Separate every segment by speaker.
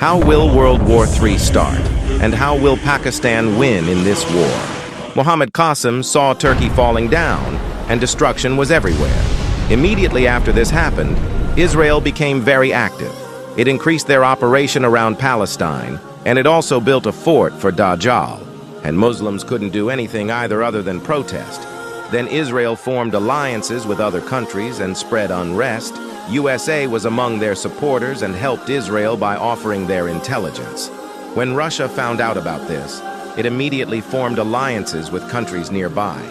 Speaker 1: How will World War III start? And how will Pakistan win in this war? Mohammad Qasim saw Turkey falling down, and destruction was everywhere. Immediately after this happened, Israel became very active. It increased their operation around Palestine, and it also built a fort for Dajjal. And Muslims couldn't do anything either other than protest. Then Israel formed alliances with other countries and spread unrest. USA was among their supporters and helped Israel by offering their intelligence. When Russia found out about this, it immediately formed alliances with countries nearby.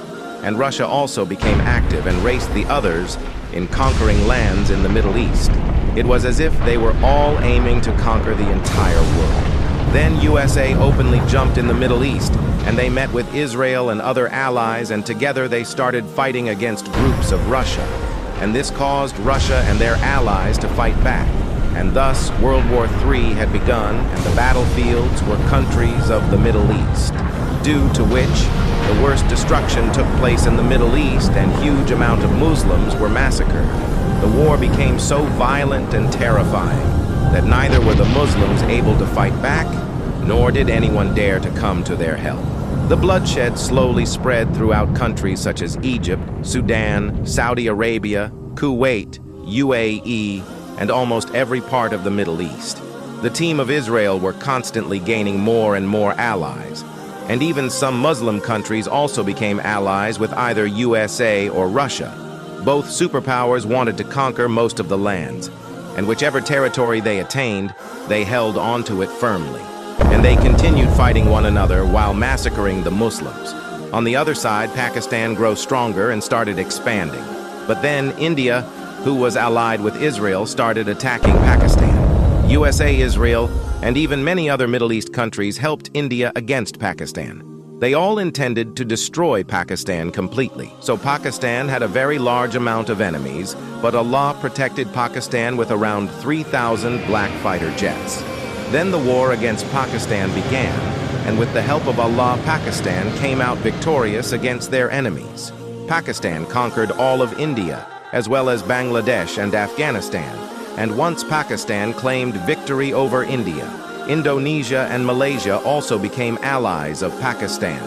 Speaker 1: And Russia also became active and raced the others in conquering lands in the Middle East. It was as if they were all aiming to conquer the entire world. Then USA openly jumped in the Middle East, and they met with Israel and other allies, and together they started fighting against groups of Russia. And this caused Russia and their allies to fight back. And thus, World War III had begun, and the battlefields were countries of the Middle East, due to which the worst destruction took place in the Middle East, and huge amount of Muslims were massacred. The war became so violent and terrifying that neither were the Muslims able to fight back, nor did anyone dare to come to their help. The bloodshed slowly spread throughout countries such as Egypt, Sudan, Saudi Arabia, Kuwait, UAE, and almost every part of the Middle East. The team of Israel were constantly gaining more and more allies, and even some Muslim countries also became allies with either USA or Russia. Both superpowers wanted to conquer most of the lands, and whichever territory they attained, they held onto it firmly. And they continued fighting one another while massacring the Muslims. On the other side, Pakistan grew stronger and started expanding. But then India, who was allied with Israel, started attacking Pakistan. USA, Israel, and even many other Middle East countries helped India against Pakistan. They all intended to destroy Pakistan completely. So Pakistan had a very large amount of enemies, but Allah protected Pakistan with around 3,000 black fighter jets. Then the war against Pakistan began, and with the help of Allah, Pakistan came out victorious against their enemies. Pakistan conquered all of India, as well as Bangladesh and Afghanistan. And once Pakistan claimed victory over India, Indonesia and Malaysia also became allies of Pakistan.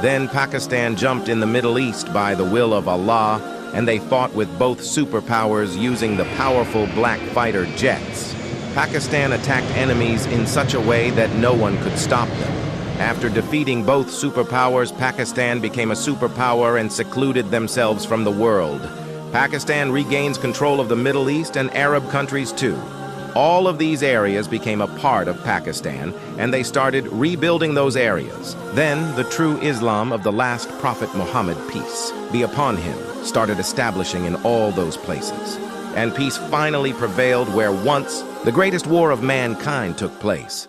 Speaker 1: Then Pakistan jumped in the Middle East by the will of Allah, and they fought with both superpowers using the powerful black fighter jets. Pakistan attacked enemies in such a way that no one could stop them. After defeating both superpowers, Pakistan became a superpower and secluded themselves from the world. Pakistan regains control of the Middle East and Arab countries too. All of these areas became a part of Pakistan, and they started rebuilding those areas. Then the true Islam of the last Prophet Muhammad, peace be upon him, started establishing in all those places. And peace finally prevailed where once the greatest war of mankind took place.